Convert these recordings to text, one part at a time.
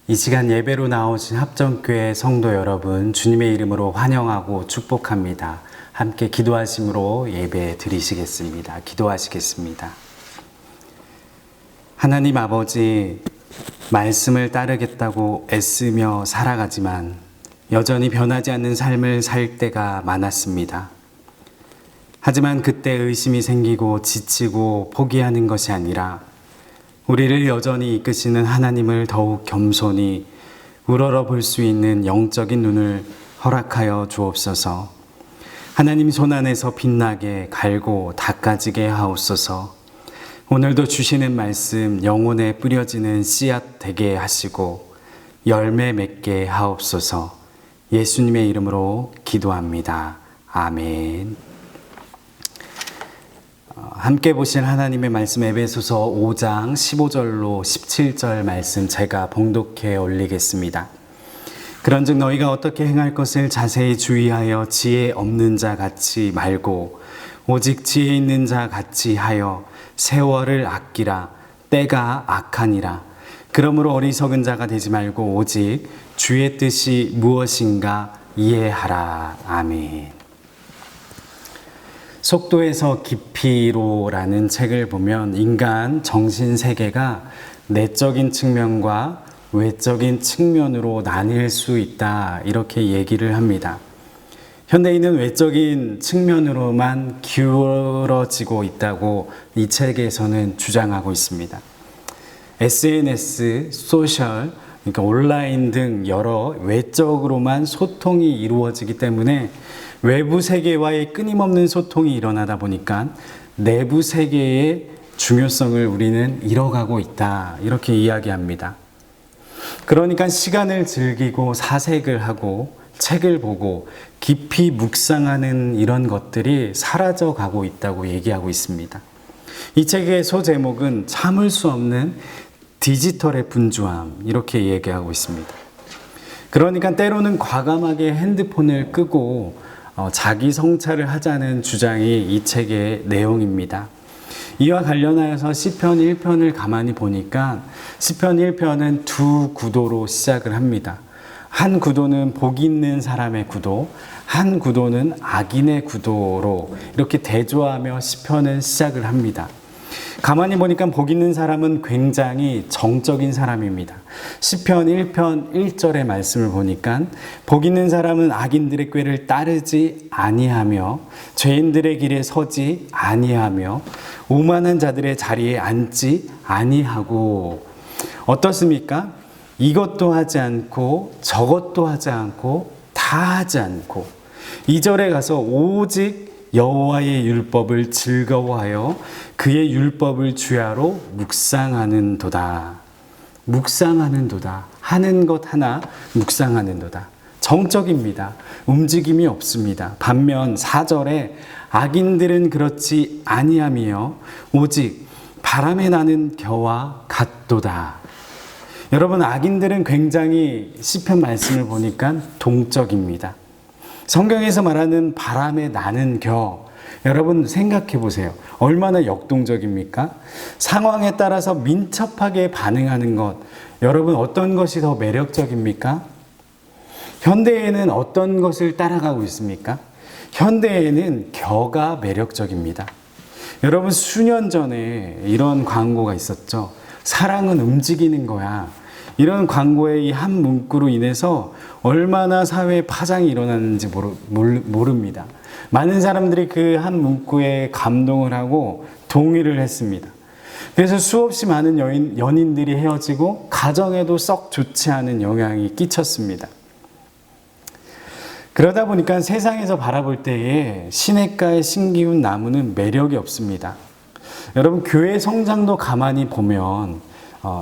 이 시간 예배로 나오신 합정교회 성도 여러분, 주님의 이름으로 환영하고 축복합니다. 함께 기도하심으로 예배 드리시겠습니다. 기도하시겠습니다. 하나님 아버지, 말씀을 따르겠다고 애쓰며 살아가지만 여전히 변하지 않는 삶을 살 때가 많았습니다. 하지만 그때 의심이 생기고 지치고 포기하는 것이 아니라 우리를 여전히 이끄시는 하나님을 더욱 겸손히 우러러 볼 수 있는 영적인 눈을 허락하여 주옵소서. 하나님 손안에서 빛나게 갈고 닦아지게 하옵소서. 오늘도 주시는 말씀 영혼에 뿌려지는 씨앗 되게 하시고 열매 맺게 하옵소서. 예수님의 이름으로 기도합니다. 아멘. 함께 보실 하나님의 말씀 에베소서 5장 15절로 17절 말씀 제가 봉독해 올리겠습니다. 그런즉 너희가 어떻게 행할 것을 자세히 주의하여 지혜 없는 자 같이 말고 오직 지혜 있는 자 같이 하여 세월을 아끼라. 때가 악하니라. 그러므로 어리석은 자가 되지 말고 오직 주의 뜻이 무엇인가 이해하라. 아멘. 속도에서 깊이로라는 책을 보면 인간 정신세계가 내적인 측면과 외적인 측면으로 나뉠 수 있다, 이렇게 얘기를 합니다. 현대인은 외적인 측면으로만 기울어지고 있다고 이 책에서는 주장하고 있습니다. SNS, 소셜, 그러니까 온라인 등 여러 외적으로만 소통이 이루어지기 때문에 외부 세계와의 끊임없는 소통이 일어나다 보니까 내부 세계의 중요성을 우리는 잃어가고 있다, 이렇게 이야기합니다. 그러니까 시간을 즐기고 사색을 하고 책을 보고 깊이 묵상하는 이런 것들이 사라져 가고 있다고 얘기하고 있습니다. 이 책의 소제목은 참을 수 없는 디지털의 분주함, 이렇게 얘기하고 있습니다. 그러니까 때로는 과감하게 핸드폰을 끄고 자기 성찰을 하자는 주장이 이 책의 내용입니다. 이와 관련하여서 시편 1편을 가만히 보니까 시편 1편은 두 구도로 시작을 합니다. 한 구도는 복 있는 사람의 구도, 한 구도는 악인의 구도로 이렇게 대조하며 시편은 시작을 합니다. 가만히 보니까 복 있는 사람은 굉장히 정적인 사람입니다. 시편 1편 1절의 말씀을 보니까 복 있는 사람은 악인들의 꾀를 따르지 아니하며 죄인들의 길에 서지 아니하며 오만한 자들의 자리에 앉지 아니하고. 어떻습니까? 이것도 하지 않고 저것도 하지 않고 다 하지 않고 2절에 가서 오직 여호와의 율법을 즐거워하여 그의 율법을 주야로 묵상하는 도다. 묵상하는 도다. 하는 것 하나 묵상하는 도다. 정적입니다. 움직임이 없습니다. 반면 4절에 악인들은 그렇지 아니하며 오직 바람에 나는 겨와 같도다. 여러분, 악인들은 굉장히 시편 말씀을 보니까 동적입니다. 성경에서 말하는 바람에 나는 겨, 여러분 생각해 보세요. 얼마나 역동적입니까? 상황에 따라서 민첩하게 반응하는 것, 여러분 어떤 것이 더 매력적입니까? 현대에는 어떤 것을 따라가고 있습니까? 현대에는 겨가 매력적입니다. 여러분, 수년 전에 이런 광고가 있었죠. 사랑은 움직이는 거야. 이런 광고의 이 한 문구로 인해서 얼마나 사회에 파장이 일어났는지 모릅니다. 많은 사람들이 그 한 문구에 감동을 하고 동의를 했습니다. 그래서 수없이 많은 연인들이 헤어지고 가정에도 썩 좋지 않은 영향이 끼쳤습니다. 그러다 보니까 세상에서 바라볼 때에 시냇가의 신기운 나무는 매력이 없습니다. 여러분, 교회 성장도 가만히 보면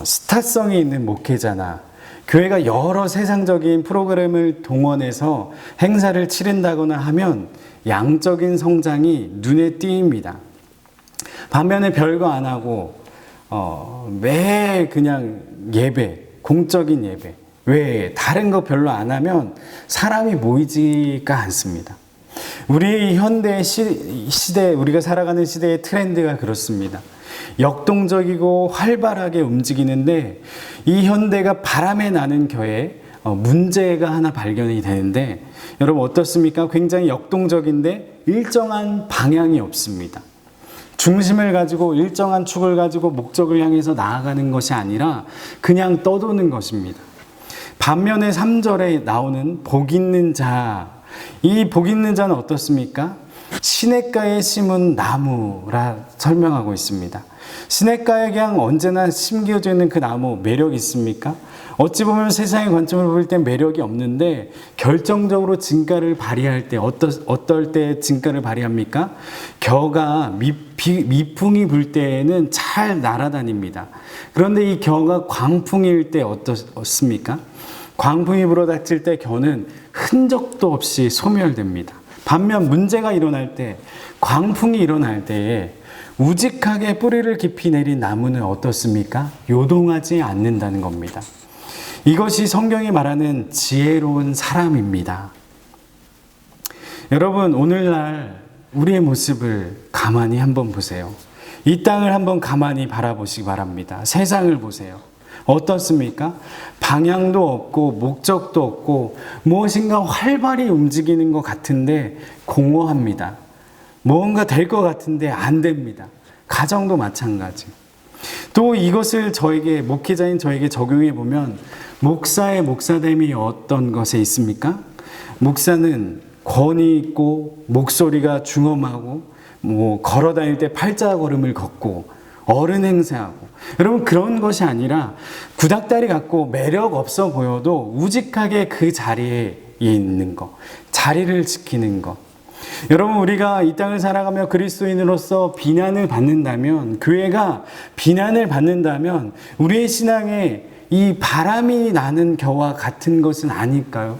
스타성이 있는 목회자나 교회가 여러 세상적인 프로그램을 동원해서 행사를 치른다거나 하면 양적인 성장이 눈에 띄입니다. 반면에 별거 안 하고 매일 그냥 예배, 공적인 예배, 왜 다른 거 별로 안 하면 사람이 모이지가 않습니다. 우리 현대 시대, 우리가 살아가는 시대의 트렌드가 그렇습니다. 역동적이고 활발하게 움직이는데 이 현대가 바람에 나는 겨에 문제가 하나 발견이 되는데 여러분 어떻습니까? 굉장히 역동적인데 일정한 방향이 없습니다. 중심을 가지고 일정한 축을 가지고 목적을 향해서 나아가는 것이 아니라 그냥 떠도는 것입니다. 반면에 3절에 나오는 복 있는 자, 이 복 있는 자는 어떻습니까? 시냇가에 심은 나무라 설명하고 있습니다. 시냇가에 그냥 언제나 심겨져 있는 그 나무 매력 있습니까? 어찌 보면 세상의 관점을 볼 때 매력이 없는데 결정적으로 진가를 발휘할 때 어떨 때 진가를 발휘합니까? 겨가 미풍이 불 때에는 잘 날아다닙니다. 그런데 이 겨가 광풍일 때 어떻습니까? 광풍이 불어닥칠 때 겨는 흔적도 없이 소멸됩니다. 반면 문제가 일어날 때, 광풍이 일어날 때에 우직하게 뿌리를 깊이 내린 나무는 어떻습니까? 요동하지 않는다는 겁니다. 이것이 성경이 말하는 지혜로운 사람입니다. 여러분, 오늘날 우리의 모습을 가만히 한번 보세요. 이 땅을 한번 가만히 바라보시기 바랍니다. 세상을 보세요. 어떻습니까? 방향도 없고 목적도 없고 무엇인가 활발히 움직이는 것 같은데 공허합니다. 뭔가 될 것 같은데 안 됩니다. 가정도 마찬가지. 또 이것을 목회자인 저에게 적용해 보면 목사의 목사됨이 어떤 것에 있습니까? 목사는 권위 있고 목소리가 중엄하고 걸어 다닐 때 팔자걸음을 걷고 어른 행세하고 여러분 그런 것이 아니라 구닥다리 같고 매력 없어 보여도 우직하게 그 자리에 있는 것, 자리를 지키는 것. 여러분 우리가 이 땅을 살아가며 그리스도인으로서 비난을 받는다면 교회가 비난을 받는다면 우리의 신앙에 이 바람이 나는 겨와 같은 것은 아닐까요?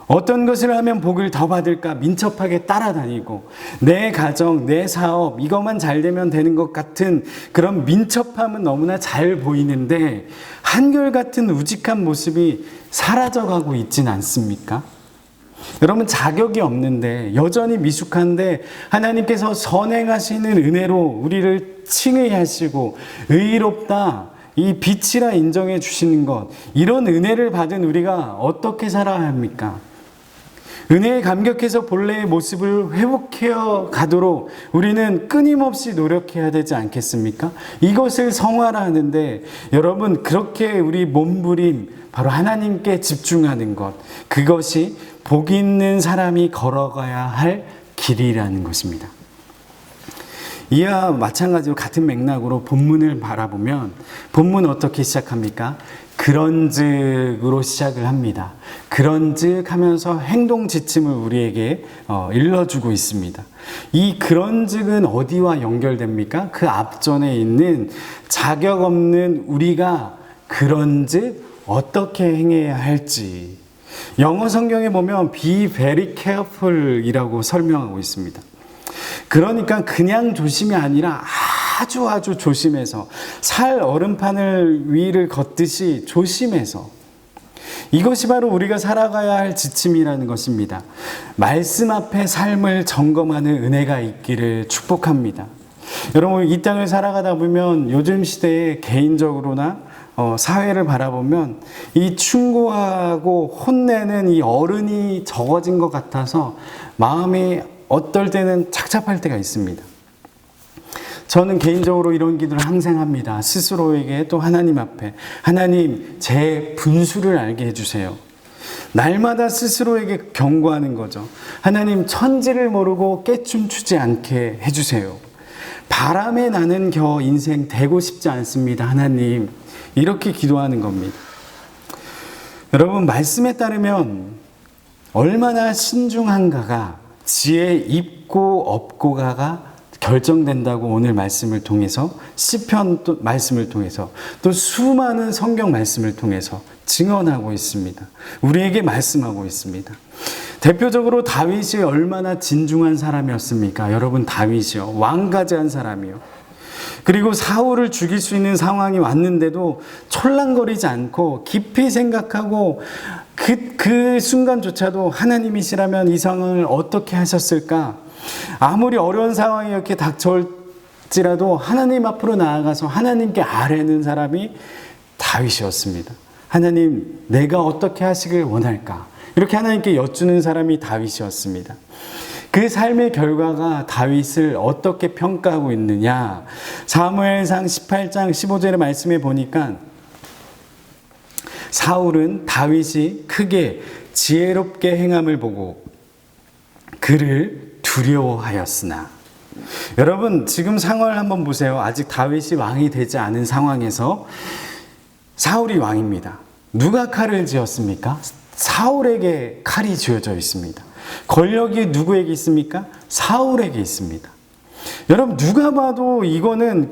어떤 것을 하면 복을 더 받을까 민첩하게 따라다니고 내 가정, 내 사업 이것만 잘 되면 되는 것 같은 그런 민첩함은 너무나 잘 보이는데 한결같은 우직한 모습이 사라져가고 있진 않습니까? 여러분 자격이 없는데 여전히 미숙한데 하나님께서 선행하시는 은혜로 우리를 칭의하시고 의롭다 이 빛이라 인정해 주시는 것 이런 은혜를 받은 우리가 어떻게 살아야 합니까? 은혜에 감격해서 본래의 모습을 회복해 가도록 우리는 끊임없이 노력해야 되지 않겠습니까? 이것을 성화라 하는데 여러분 그렇게 우리 몸부림 바로 하나님께 집중하는 것 그것이 복 있는 사람이 걸어가야 할 길이라는 것입니다. 이와 마찬가지로 같은 맥락으로 본문을 바라보면 본문 어떻게 시작합니까? 그런즉으로 시작을 합니다. 그런즉 하면서 행동 지침을 우리에게 일러주고 있습니다. 이 그런즉은 어디와 연결됩니까? 그 앞전에 있는 자격 없는 우리가 그런즉 어떻게 행해야 할지 영어 성경에 보면 be very careful 이라고 설명하고 있습니다. 그러니까 그냥 조심이 아니라 아주 조심해서 살 얼음판을 위를 걷듯이 조심해서 이것이 바로 우리가 살아가야 할 지침이라는 것입니다. 말씀 앞에 삶을 점검하는 은혜가 있기를 축복합니다. 여러분 이 땅을 살아가다 보면 요즘 시대에 개인적으로나 사회를 바라보면 이 충고하고 혼내는 이 어른이 적어진 것 같아서 마음이 어떨 때는 착잡할 때가 있습니다. 저는 개인적으로 이런 기도를 항상 합니다. 스스로에게 또 하나님 앞에 하나님 제 분수를 알게 해주세요. 날마다 스스로에게 경고하는 거죠. 하나님 천지를 모르고 깨춤추지 않게 해주세요. 바람에 나는 겨 인생 되고 싶지 않습니다. 하나님 이렇게 기도하는 겁니다. 여러분 말씀에 따르면 얼마나 신중한가가 지혜 있고 없고가가 결정된다고 오늘 말씀을 통해서 시편 또 말씀을 통해서 또 수많은 성경 말씀을 통해서 증언하고 있습니다. 우리에게 말씀하고 있습니다. 대표적으로 다윗이 얼마나 진중한 사람이었습니까? 여러분 다윗이요 왕가제한 사람이요. 그리고 사울을 죽일 수 있는 상황이 왔는데도 촐랑거리지 않고 깊이 생각하고 그 순간조차도 하나님이시라면 이 상황을 어떻게 하셨을까? 아무리 어려운 상황이 이렇게 닥쳐올 할지라도 하나님 앞으로 나아가서 하나님께 아뢰는 사람이 다윗이었습니다. 하나님, 내가 어떻게 하시길 원할까? 이렇게 하나님께 여쭈는 사람이 다윗이었습니다. 그 삶의 결과가 다윗을 어떻게 평가하고 있느냐? 사무엘상 18장 15절의 말씀에 보니까 사울은 다윗이 크게 지혜롭게 행함을 보고 그를 두려워하였으나. 여러분, 지금 상황을 한번 보세요. 아직 다윗이 왕이 되지 않은 상황에서 사울이 왕입니다. 누가 칼을 쥐었습니까? 사울에게 칼이 쥐어져 있습니다. 권력이 누구에게 있습니까? 사울에게 있습니다. 여러분, 누가 봐도 이거는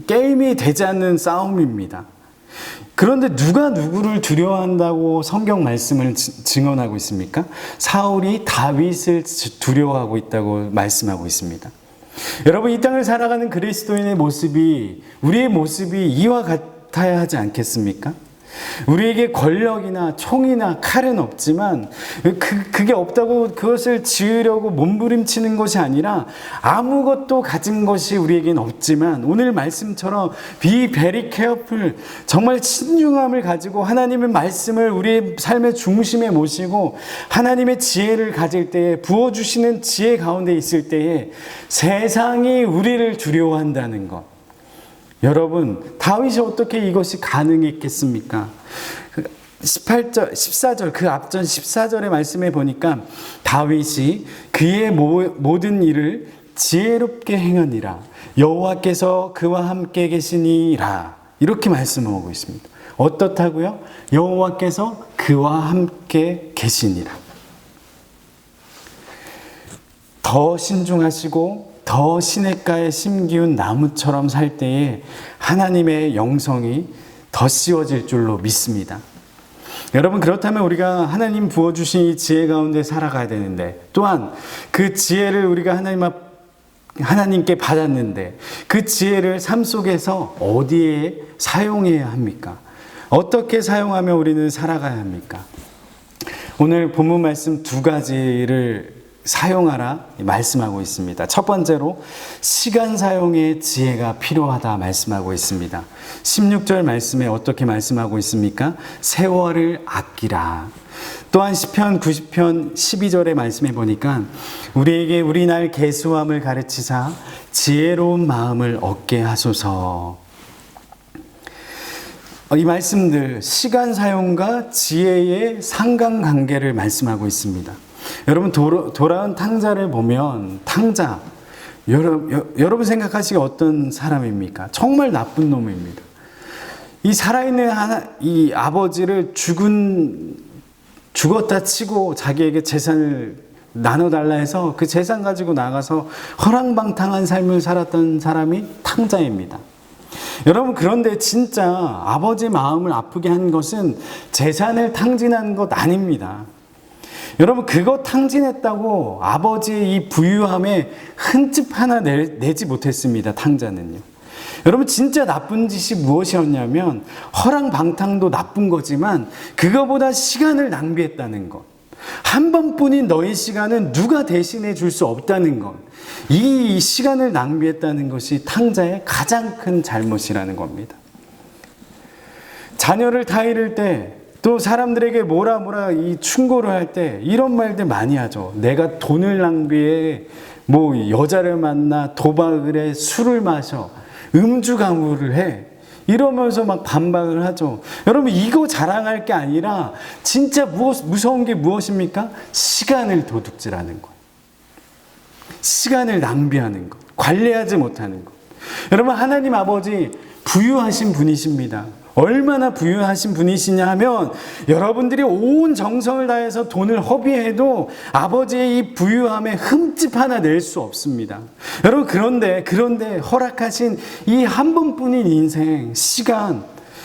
게임이 되지 않는 싸움입니다. 그런데 누가 누구를 두려워한다고 성경 말씀을 증언하고 있습니까? 사울이 다윗을 두려워하고 있다고 말씀하고 있습니다. 여러분, 이 땅을 살아가는 그리스도인의 모습이, 우리의 모습이 이와 같아야 하지 않겠습니까? 우리에게 권력이나 총이나 칼은 없지만 그게 없다고 그것을 지으려고 몸부림치는 것이 아니라 아무것도 가진 것이 우리에겐 없지만 오늘 말씀처럼 be very careful, 정말 신중함을 가지고 하나님의 말씀을 우리의 삶의 중심에 모시고 하나님의 지혜를 가질 때에, 부어주시는 지혜 가운데 있을 때에 세상이 우리를 두려워한다는 것. 여러분, 다윗이 어떻게 이것이 가능했겠습니까? 18절, 14절, 그 앞전 14절의 말씀에 보니까 다윗이 그의 모든 일을 지혜롭게 행하니라, 여호와께서 그와 함께 계시니라, 이렇게 말씀하고 있습니다. 어떻다고요? 여호와께서 그와 함께 계시니라. 더 신중하시고 더 시냇가에 심기운 나무처럼 살 때에 하나님의 영성이 더 씌워질 줄로 믿습니다. 여러분, 그렇다면 우리가 하나님 부어주신 이 지혜 가운데 살아가야 되는데, 또한 그 지혜를 우리가 하나님께 받았는데 그 지혜를 삶 속에서 어디에 사용해야 합니까? 어떻게 사용하며 우리는 살아가야 합니까? 오늘 본문 말씀 두 가지를 사용하라 말씀하고 있습니다. 첫 번째로 시간 사용의 지혜가 필요하다 말씀하고 있습니다. 16절 말씀에 어떻게 말씀하고 있습니까? 세월을 아끼라. 또한 시편 90편 12절의 말씀에 보니까 우리에게 우리 날 계수함을 가르치사 지혜로운 마음을 얻게 하소서. 이 말씀들, 시간 사용과 지혜의 상관관계를 말씀하고 있습니다. 여러분, 돌아온 탕자를 보면, 탕자, 여러분 생각하시기에 어떤 사람입니까? 정말 나쁜 놈입니다. 이 살아있는 이 아버지를 죽었다 치고 자기에게 재산을 나눠달라 해서 그 재산 가지고 나가서 허랑방탕한 삶을 살았던 사람이 탕자입니다. 여러분, 그런데 진짜 아버지 마음을 아프게 한 것은 재산을 탕진한 것 아닙니다. 여러분, 그거 탕진했다고 아버지의 이 부유함에 흠집 하나 내지 못했습니다. 탕자는요. 여러분, 진짜 나쁜 짓이 무엇이었냐면 허랑방탕도 나쁜 거지만 그거보다 시간을 낭비했다는 것. 한 번뿐인 너의 시간은 누가 대신해 줄 수 없다는 것. 이 시간을 낭비했다는 것이 탕자의 가장 큰 잘못이라는 겁니다. 자녀를 타이를 때, 또 사람들에게 이 충고를 할 때 이런 말들 많이 하죠. 내가 돈을 낭비해, 여자를 만나, 도박을 해, 술을 마셔, 음주가무를 해, 이러면서 막 반박을 하죠. 여러분, 이거 자랑할 게 아니라 진짜 무서운 게 무엇입니까? 시간을 도둑질하는 것, 시간을 낭비하는 것, 관리하지 못하는 것. 여러분, 하나님 아버지 부유하신 분이십니다. 얼마나 부유하신 분이시냐 하면 여러분들이 온 정성을 다해서 돈을 허비해도 아버지의 이 부유함에 흠집 하나 낼 수 없습니다. 여러분, 그런데 허락하신 이 한 번뿐인 인생, 시간,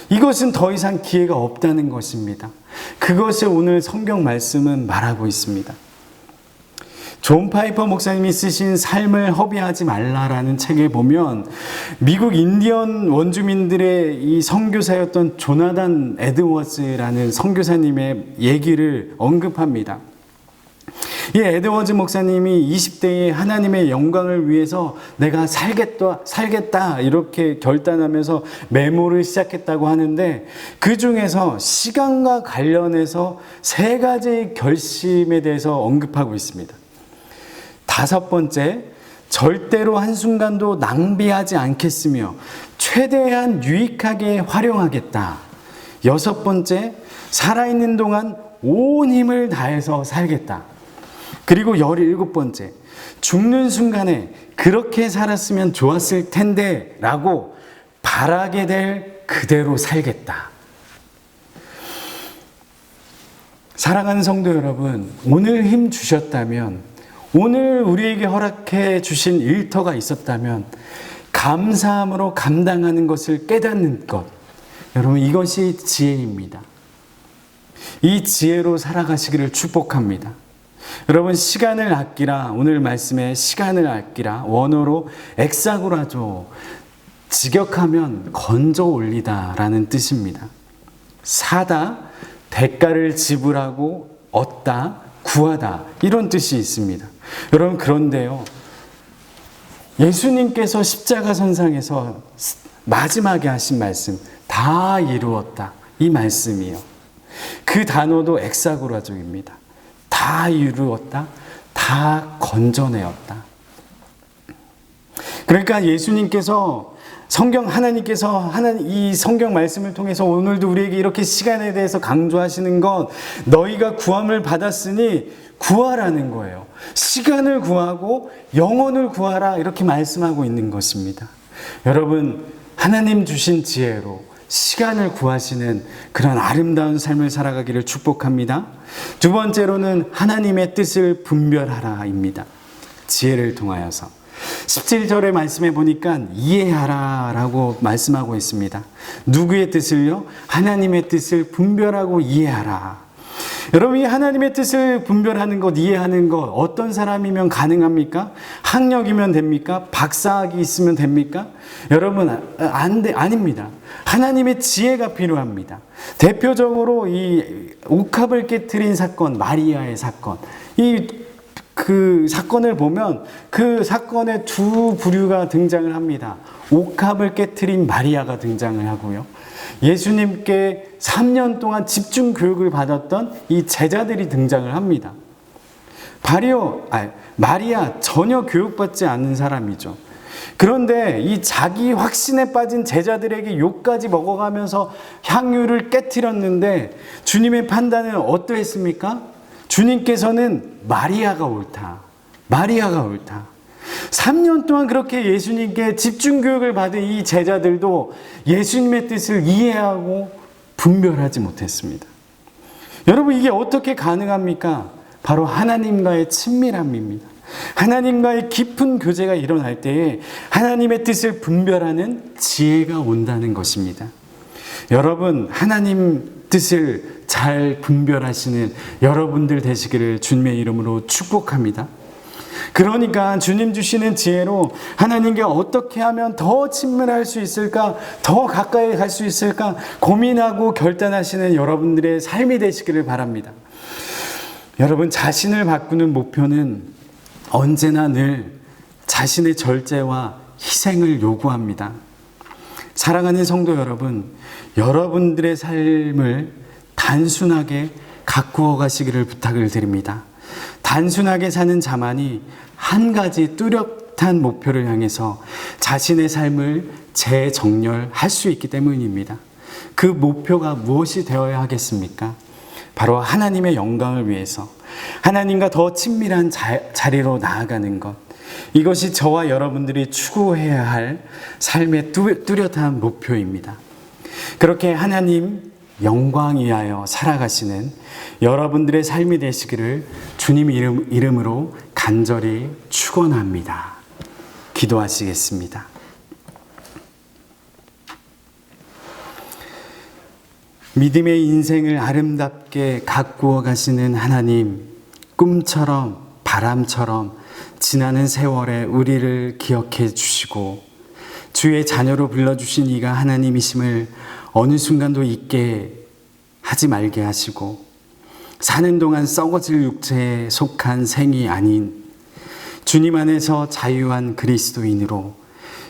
이것은 더 이상 기회가 없다는 것입니다. 그것을 오늘 성경 말씀은 말하고 있습니다. 존 파이퍼 목사님이 쓰신 삶을 허비하지 말라라는 책에 보면 미국 인디언 원주민들의 이 선교사였던 조나단 에드워즈라는 선교사님의 얘기를 언급합니다. 이 에드워즈 목사님이 20대에 하나님의 영광을 위해서 내가 살겠다 이렇게 결단하면서 메모를 시작했다고 하는데, 그 중에서 시간과 관련해서 3가지의 결심에 대해서 언급하고 있습니다. 5번째, 절대로 한순간도 낭비하지 않겠으며 최대한 유익하게 활용하겠다. 6번째, 살아있는 동안 온 힘을 다해서 살겠다. 그리고 17번째, 죽는 순간에 그렇게 살았으면 좋았을 텐데 라고 바라게 될 그대로 살겠다. 사랑하는 성도 여러분, 오늘 힘 주셨다면, 오늘 우리에게 허락해 주신 일터가 있었다면 감사함으로 감당하는 것을 깨닫는 것, 여러분, 이것이 지혜입니다. 이 지혜로 살아가시기를 축복합니다. 여러분, 시간을 아끼라, 오늘 말씀에 시간을 아끼라, 원어로 엑사고라죠. 직역하면 건져 올리다 라는 뜻입니다. 사다, 대가를 지불하고 얻다, 구하다, 이런 뜻이 있습니다. 여러분, 그런데요, 예수님께서 십자가 선상에서 마지막에 하신 말씀, 다 이루었다, 이 말씀이요. 그 단어도 엑사고라족입니다. 다 이루었다, 다 건져내었다. 그러니까 예수님께서 하나님께서 이 성경 말씀을 통해서 오늘도 우리에게 이렇게 시간에 대해서 강조하시는 건, 너희가 구함을 받았으니 구하라는 거예요. 시간을 구하고 영혼을 구하라, 이렇게 말씀하고 있는 것입니다. 여러분, 하나님 주신 지혜로 시간을 구하시는 그런 아름다운 삶을 살아가기를 축복합니다. 2번째로는 하나님의 뜻을 분별하라입니다. 지혜를 통하여서 17절의 말씀에 보니까 이해하라 라고 말씀하고 있습니다. 누구의 뜻을요? 하나님의 뜻을 분별하고 이해하라. 여러분, 이 하나님의 뜻을 분별하는 것, 이해하는 것, 어떤 사람이면 가능합니까? 학력이면 됩니까? 박사학위 있으면 됩니까? 여러분, 아닙니다. 하나님의 지혜가 필요합니다. 대표적으로 이 옥합을 깨트린 사건, 마리아의 사건, 그 사건을 보면 그 사건에 2 부류가 등장을 합니다. 옥합을 깨트린 마리아가 등장을 하고요, 예수님께 3년 동안 집중 교육을 받았던 이 제자들이 등장을 합니다. 마리아 전혀 교육받지 않은 사람이죠. 그런데 이 자기 확신에 빠진 제자들에게 욕까지 먹어가면서 향유를 깨트렸는데, 주님의 판단은 어떠했습니까? 주님께서는 마리아가 옳다. 3년 동안 그렇게 예수님께 집중교육을 받은 이 제자들도 예수님의 뜻을 이해하고 분별하지 못했습니다. 여러분, 이게 어떻게 가능합니까? 바로 하나님과의 친밀함입니다. 하나님과의 깊은 교제가 일어날 때에 하나님의 뜻을 분별하는 지혜가 온다는 것입니다. 여러분, 하나님 뜻을 잘 분별하시는 여러분들 되시기를 주님의 이름으로 축복합니다. 그러니까 주님 주시는 지혜로 하나님께 어떻게 하면 더 친밀할 수 있을까, 더 가까이 갈 수 있을까 고민하고 결단하시는 여러분들의 삶이 되시기를 바랍니다. 여러분, 자신을 바꾸는 목표는 언제나 늘 자신의 절제와 희생을 요구합니다. 사랑하는 성도 여러분, 여러분들의 삶을 단순하게 가꾸어 가시기를 부탁을 드립니다. 단순하게 사는 자만이 한 가지 뚜렷한 목표를 향해서 자신의 삶을 재정렬할 수 있기 때문입니다. 그 목표가 무엇이 되어야 하겠습니까? 바로 하나님의 영광을 위해서 하나님과 더 친밀한 자리로 나아가는 것, 이것이 저와 여러분들이 추구해야 할 삶의 뚜렷한 목표입니다. 그렇게 하나님 영광 위하여 살아가시는 여러분들의 삶이 되시기를 주님 이름으로 간절히 축원합니다. 기도하시겠습니다. 믿음의 인생을 아름답게 가꾸어 가시는 하나님, 꿈처럼 바람처럼 지나는 세월에 우리를 기억해 주시고 주의 자녀로 불러주신 이가 하나님이심을 어느 순간도 잊게 하지 말게 하시고, 사는 동안 썩어질 육체에 속한 생이 아닌 주님 안에서 자유한 그리스도인으로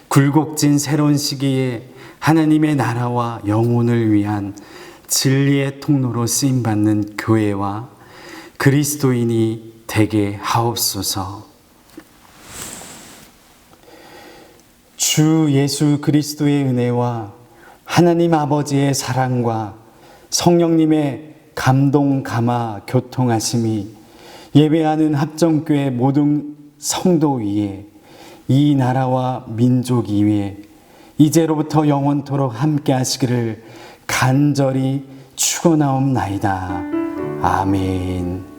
굴곡진 새로운 시기에 하나님의 나라와 영혼을 위한 진리의 통로로 쓰임받는 교회와 그리스도인이 되게 하옵소서. 주 예수 그리스도의 은혜와 하나님 아버지의 사랑과 성령님의 감동 감화 교통하심이 예배하는 합정교회 모든 성도 위에 이 나라와 민족 위에 이제로부터 영원토록 함께 하시기를 간절히 축원하옵나이다. 아멘.